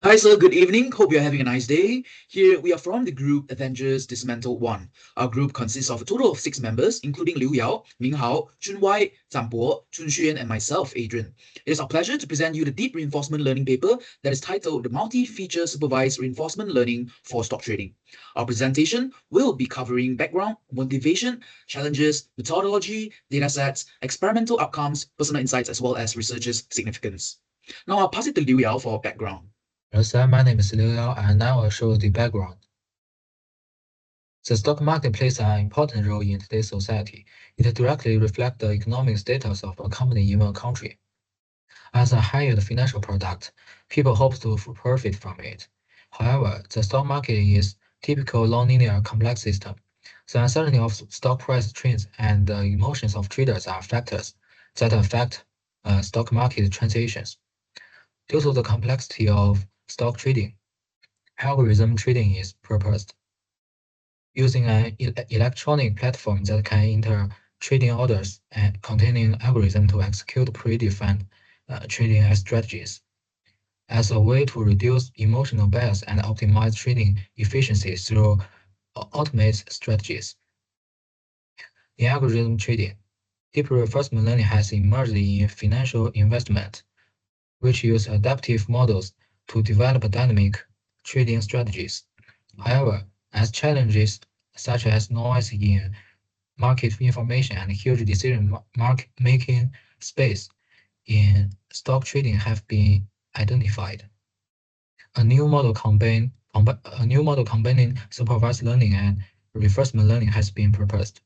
Hi, sir. Good evening. Hope you're having a nice day. Here we are from the group Avengers Dismantle 1. Our group consists of a total of 6 members, including Liu Yao, Ming Hao, Chun Wai, Zhang Bo, Chun Xuan, and myself, Adrian. It is our pleasure to present you the deep reinforcement learning paper that is titled The Multi-Feature Supervised Reinforcement Learning for Stock Trading. Our presentation will be covering background, motivation, challenges, methodology, datasets, experimental outcomes, personal insights, as well as research's significance. Now I'll pass it to Liu Yao for background. Hello, sir. My name is Liu Yao, and I will show the background. The stock market plays an important role in today's society. It directly reflects the economic status of a company in a country. As a high-yield financial product, people hope to profit from it. However, the stock market is typical nonlinear complex system. The uncertainty of stock price trends and the emotions of traders are factors that affect stock market transactions. Due to the complexity of stock trading, algorithm trading is proposed. Using an electronic platform that can enter trading orders and containing algorithm to execute predefined trading strategies as a way to reduce emotional bias and optimize trading efficiency through automate strategies. In algorithm trading, deep reinforcement learning has emerged in financial investment, which use adaptive models to develop dynamic trading strategies. However, as challenges such as noise in market information and huge decision making space in stock trading have been identified. A new model combining supervised learning and reinforcement learning has been proposed.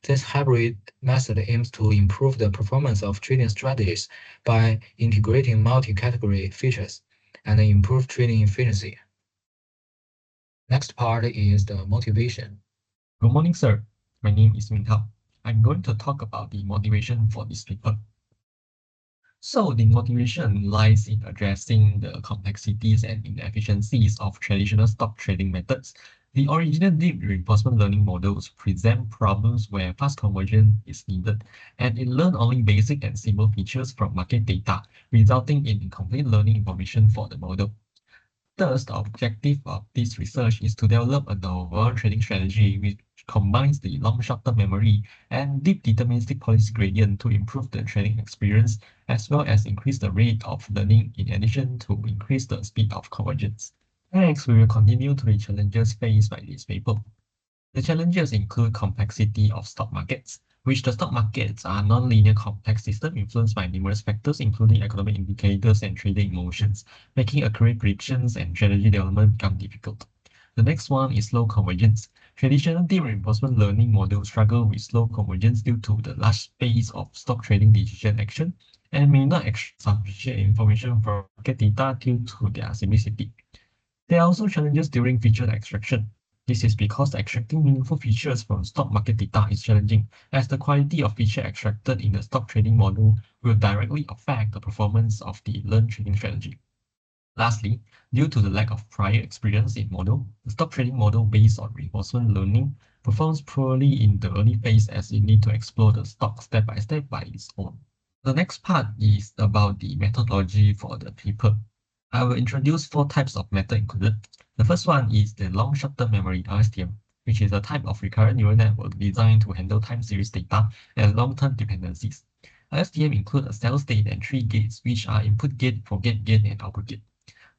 This hybrid method aims to improve the performance of trading strategies by integrating multi-category features and improve trading efficiency. Next part is the motivation. Good morning, sir. My name is Min Hao. I'm going to talk about the motivation for this paper. So, the motivation lies in addressing the complexities and inefficiencies of traditional stock trading methods. The original deep reinforcement learning models present problems where fast conversion is needed, and it learned only basic and simple features from market data, resulting in incomplete learning information for the model. Thus, the objective of this research is to develop a novel trading strategy which combines the long short-term memory and deep deterministic policy gradient to improve the trading experience as well as increase the rate of learning in addition to increase the speed of convergence. Next, we will continue to the challenges faced by this paper. The challenges include complexity of stock markets, which the stock markets are non-linear complex systems influenced by numerous factors, including economic indicators and trading emotions, making accurate predictions and strategy development become difficult. The next one is slow convergence. Traditional deep reinforcement learning models struggle with slow convergence due to the large pace of stock trading decision action and may not extract sufficient information from market data due to their simplicity. There are also challenges during feature extraction. This is because extracting meaningful features from stock market data is challenging, as the quality of feature extracted in the stock trading model will directly affect the performance of the learned trading strategy. Lastly, due to the lack of prior experience in model, the stock trading model based on reinforcement learning performs poorly in the early phase as it needs to explore the stock step by its own. The next part is about the methodology for the paper. I will introduce four types of method included. The first one is the long short-term memory (LSTM), which is a type of recurrent neural network designed to handle time series data and long-term dependencies. LSTM include a cell state and three gates, which are input gate, forget gate, and output gate.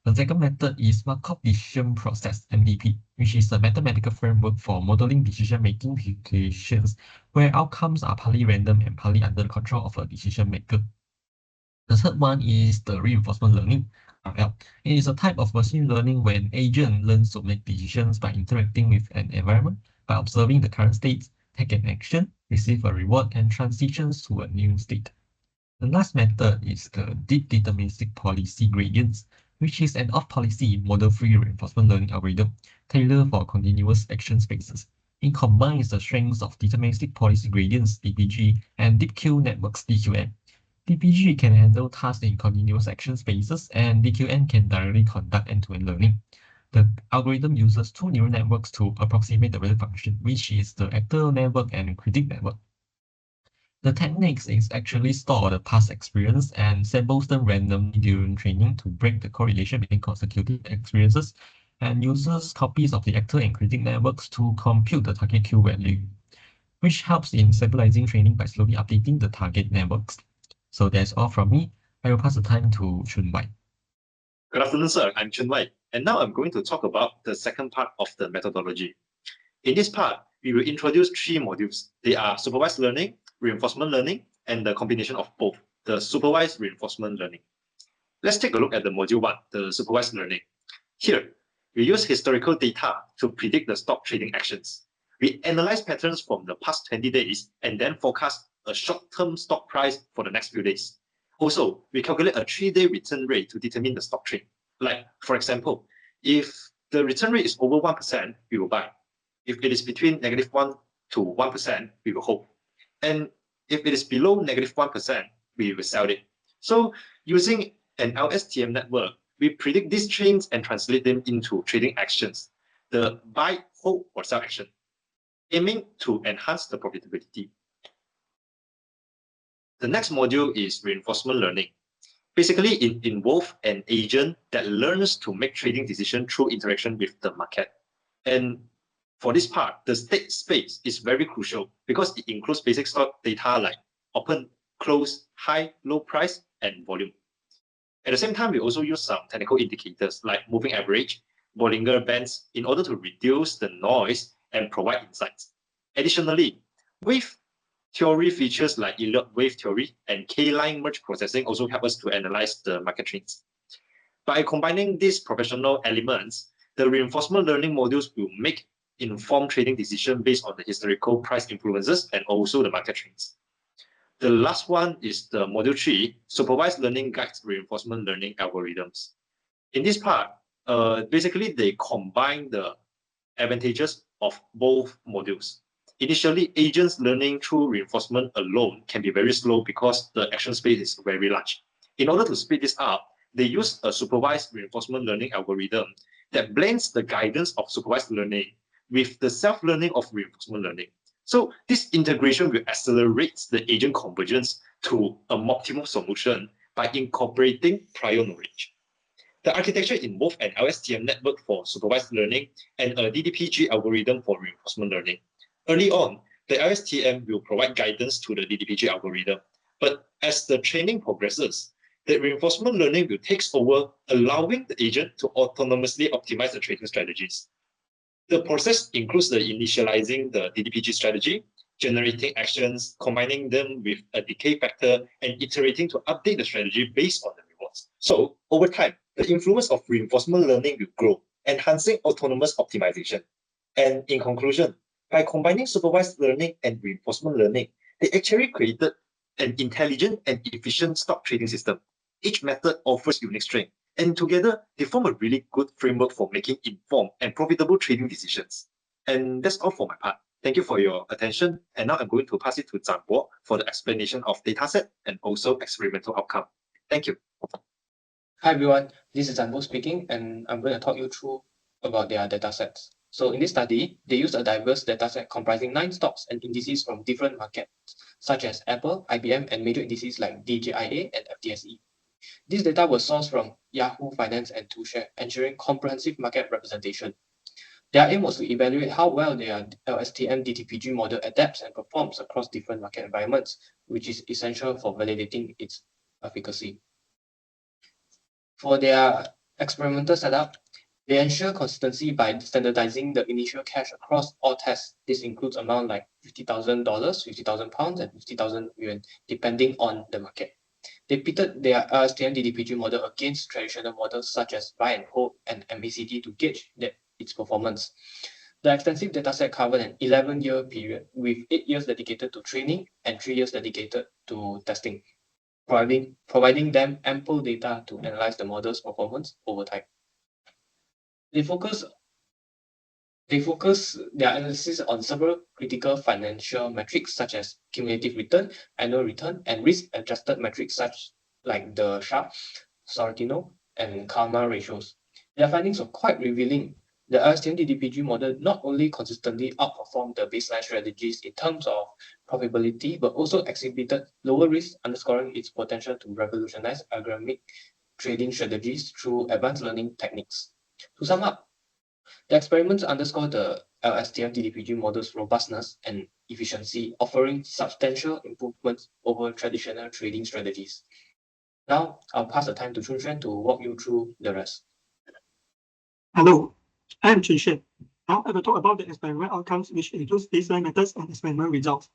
The second method is Markov decision process (MDP), which is a mathematical framework for modeling decision-making situations where outcomes are partly random and partly under the control of a decision maker. The third one is the reinforcement learning, RL. It is a type of machine learning where an agent learns to make decisions by interacting with an environment, by observing the current state, take an action, receive a reward, and transitions to a new state. The last method is the deep deterministic policy gradients, which is an off-policy model-free reinforcement learning algorithm tailored for continuous action spaces. It combines the strengths of deterministic policy gradients (DPG) and deep Q networks (DQN). DPG can handle tasks in continuous action spaces, and DQN can directly conduct end-to-end learning. The algorithm uses two neural networks to approximate the relevant function, which is the actor network and critic network. The techniques is actually store the past experience and samples them randomly during training to break the correlation between consecutive experiences, and uses copies of the actor and critic networks to compute the target Q value, which helps in stabilizing training by slowly updating the target networks. So that's all from me. I will pass the time to Chun Wai. Good afternoon, sir. I'm Chun Wai, and now I'm going to talk about the second part of the methodology. In this part, we will introduce three modules. They are supervised learning, reinforcement learning, and the combination of both, the supervised reinforcement learning. Let's take a look at the module 1, the supervised learning. Here, we use historical data to predict the stock trading actions. We analyze patterns from the past 20 days and then forecast a short-term stock price for the next few days. Also, we calculate a 3-day return rate to determine the stock trade. Like, for example, if the return rate is over 1%, we will buy. If it is between -1 to 1%, we will hold. And if it is below -1%, we will sell it. So using an LSTM network, we predict these trends and translate them into trading actions, the buy, hold, or sell action, aiming to enhance the profitability. The next module is reinforcement learning. Basically, it involves an agent that learns to make trading decisions through interaction with the market. And for this part, the state space is very crucial because it includes basic stock data like open, close, high, low price, and volume. At the same time, we also use some technical indicators like moving average, Bollinger Bands in order to reduce the noise and provide insights. Additionally, wave theory features like Elliott wave theory and K-line merge processing also help us to analyze the market trends. By combining these professional elements, the reinforcement learning modules will make informed trading decisions based on the historical price influences and also the market trends. The last one is the module 3, supervised learning guides reinforcement learning algorithms. In this part, basically they combine the advantages of both modules. Initially, agents learning through reinforcement alone can be very slow because the action space is very large. In order to speed this up, they use a supervised reinforcement learning algorithm that blends the guidance of supervised learning with the self-learning of reinforcement learning. So this integration will accelerate the agent convergence to a optimal solution by incorporating prior knowledge. The architecture involves an LSTM network for supervised learning and a DDPG algorithm for reinforcement learning. Early on, the LSTM will provide guidance to the DDPG algorithm, but as the training progresses, the reinforcement learning will take over, allowing the agent to autonomously optimize the trading strategies. The process includes the initializing the DDPG strategy, generating actions, combining them with a decay factor, and iterating to update the strategy based on the rewards. So, over time, the influence of reinforcement learning will grow, enhancing autonomous optimization. And in conclusion, by combining supervised learning and reinforcement learning, they actually created an intelligent and efficient stock trading system. Each method offers unique strengths, and together they form a really good framework for making informed and profitable trading decisions. And that's all for my part. Thank you for your attention. And now I'm going to pass it to Zhang Bo for the explanation of dataset and also experimental outcome. Thank you. Hi everyone, this is Zhang Bo speaking, and I'm going to talk you through about their datasets. So in this study, they used a diverse dataset comprising 9 stocks and indices from different markets, such as Apple, IBM, and major indices like DJIA and FTSE. This data was sourced from Yahoo Finance and TwoShare, ensuring comprehensive market representation. Their aim was to evaluate how well their LSTM DTPG model adapts and performs across different market environments, which is essential for validating its efficacy. For their experimental setup, they ensure consistency by standardizing the initial cash across all tests. This includes amounts like $50,000, 50,000 pounds, and 50,000 yuan, depending on the market. They pitted their LSTM DDPG model against traditional models such as buy and hold and MACD to gauge its performance. The extensive dataset covered an 11-year period, with 8 years dedicated to training and 3 years dedicated to testing, providing them ample data to analyze the model's performance over time. They focus their analysis on several critical financial metrics such as cumulative return, annual return, and risk-adjusted metrics such like the Sharpe, Sortino, and Karma ratios. Their findings were quite revealing The LSTM DDPG model not only consistently outperformed the baseline strategies in terms of profitability, but also exhibited lower risk, underscoring its potential to revolutionize algorithmic trading strategies through advanced learning techniques. To sum up, the experiments underscore the LSTM DDPG model's robustness and efficiency, offering substantial improvements over traditional trading strategies. Now, I'll pass the time to Chun to walk you through the rest. Hello, I am Chun Xuan. Now I will talk about the experiment outcomes, which includes baseline methods and experiment results.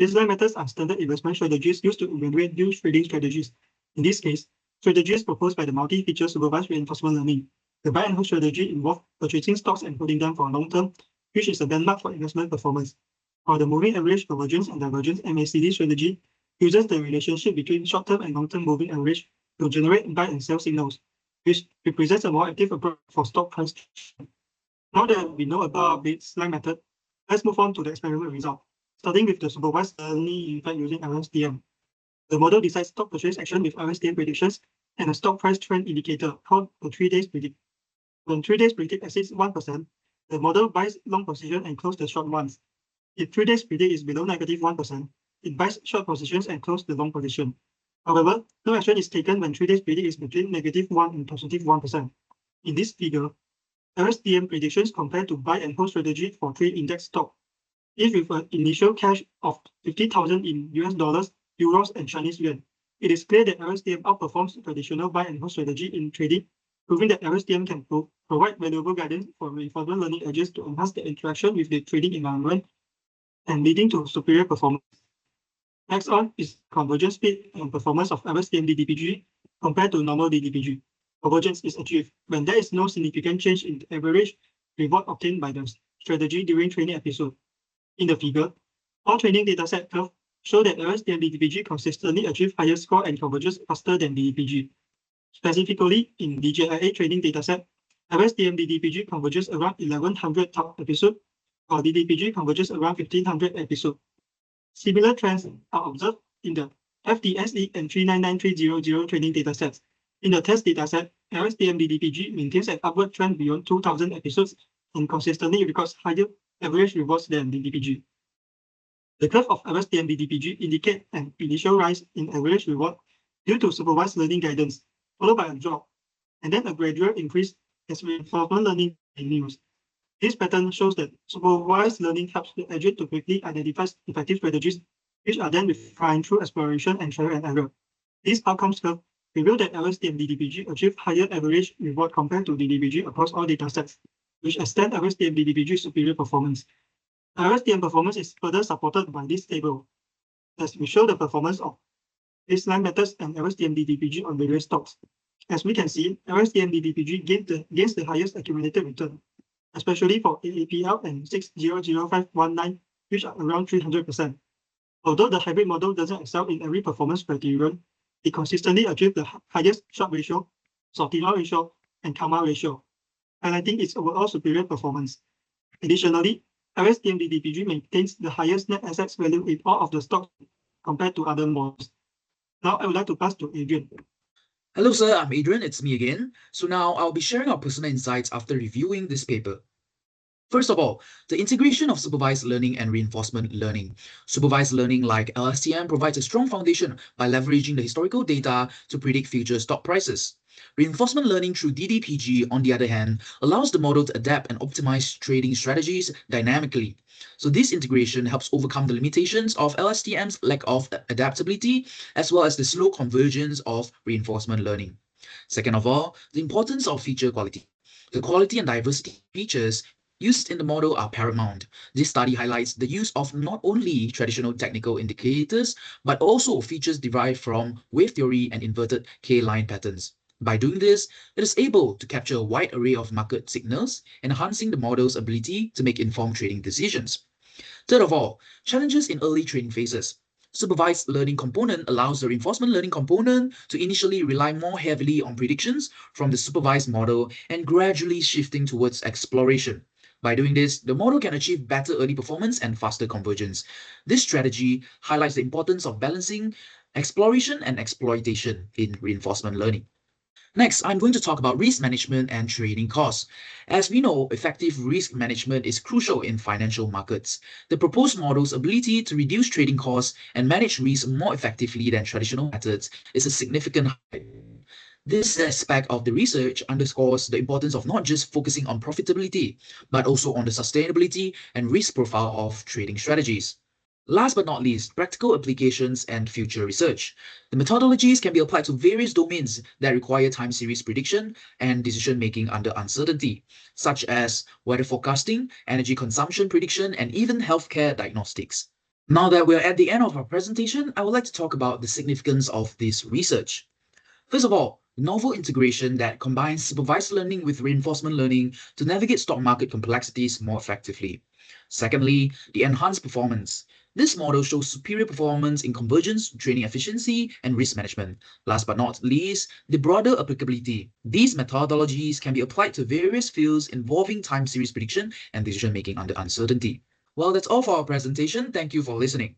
Baseline methods are standard investment strategies used to evaluate new trading strategies. In this case, strategies proposed by the multi-feature supervised reinforcement learning. The buy and hold strategy involves purchasing stocks and holding them for a long term, which is a benchmark for investment performance. While the moving average, convergence, and divergence MACD strategy uses the relationship between short-term and long-term moving average to generate buy and sell signals, which represents a more active approach for stock price. Now that we know about the baseline method, let's move on to the experiment result, starting with the supervised learning effect using LSTM. The model decides stock purchase action with LSTM predictions and a stock price trend indicator called the 3 days predict. When 3 days predict exceeds 1%, the model buys long position and closes the short ones. If 3 days predict is below negative 1%, it buys short positions and closes the long position. However, no action is taken when 3 days predict is between negative 1 and positive 1%. In this figure, LSTM predictions compare to buy and hold strategy for 3 index stock. If with an initial cash of 50,000 in US dollars, euros, and Chinese yuan, it is clear that LSTM outperforms traditional buy and hold strategy in trading, proving that LSTM can provide valuable guidance for reinforcement learning edges to enhance the interaction with the trading environment and leading to superior performance. Next on is convergence speed and performance of LSTM DDPG compared to normal DDPG. Convergence is achieved when there is no significant change in the average reward obtained by the strategy during training episode. In the figure, all training dataset curves show that LSTM DDPG consistently achieves higher score and converges faster than DDPG. Specifically, in DJIA training dataset, LSTM DDPG converges around 1100 top episode, while DDPG converges around 1500 episode. Similar trends are observed in the FDSE and 399300 training datasets. In the test dataset, LSTM DDPG maintains an upward trend beyond 2000 episodes and consistently records higher average rewards than DDPG. The curve of LSTM DDPG indicates an initial rise in average reward due to supervised learning guidance, followed by a drop, and then a gradual increase as reinforcement learning continues. This pattern shows that supervised learning helps the agent to quickly identify effective strategies, which are then refined through exploration and trial and error. These outcomes curve reveal that LSTM DDPG achieve higher average reward compared to DDPG across all datasets, which extend LSTM DDPG's superior performance. LSTM performance is further supported by this table, as we show the performance of baseline methods and LSTM DDPG on various stocks. As we can see, LSTM DDPG gains the highest accumulated return, especially for AAPL and 600519, which are around 300%. Although the hybrid model doesn't excel in every performance criterion, it consistently achieves the highest Sharpe ratio, Sortino ratio, and Karma ratio, highlighting its overall superior performance. Additionally, LSTM DDPG maintains the highest net assets value in all of the stocks compared to other models. Now I would like to pass to Adrian. Hello sir, I'm Adrian, it's me again. So now I'll be sharing our personal insights after reviewing this paper. First of all, the integration of supervised learning and reinforcement learning. Supervised learning like LSTM provides a strong foundation by leveraging the historical data to predict future stock prices. Reinforcement learning through DDPG, on the other hand, allows the model to adapt and optimize trading strategies dynamically. So this integration helps overcome the limitations of LSTM's lack of adaptability, as well as the slow convergence of reinforcement learning. Second of all, the importance of feature quality. The quality and diversity of features used in the model are paramount. This study highlights the use of not only traditional technical indicators, but also features derived from wave theory and inverted K-line patterns. By doing this, it is able to capture a wide array of market signals, enhancing the model's ability to make informed trading decisions. Third of all, challenges in early training phases. Supervised learning component allows the reinforcement learning component to initially rely more heavily on predictions from the supervised model and gradually shifting towards exploration. By doing this, the model can achieve better early performance and faster convergence. This strategy highlights the importance of balancing exploration and exploitation in reinforcement learning. Next, I'm going to talk about risk management and trading costs. As we know, effective risk management is crucial in financial markets. The proposed model's ability to reduce trading costs and manage risk more effectively than traditional methods is a significant highlight. This aspect of the research underscores the importance of not just focusing on profitability, but also on the sustainability and risk profile of trading strategies. Last but not least, practical applications and future research. The methodologies can be applied to various domains that require time series prediction and decision making under uncertainty, such as weather forecasting, energy consumption prediction, and even healthcare diagnostics. Now that we're at the end of our presentation, I would like to talk about the significance of this research. First of all, novel integration that combines supervised learning with reinforcement learning to navigate stock market complexities more effectively. Secondly, the enhanced performance. This model shows superior performance in convergence, training efficiency, and risk management. Last but not least, the broader applicability. These methodologies can be applied to various fields involving time series prediction and decision making under uncertainty. Well, that's all for our presentation. Thank you for listening.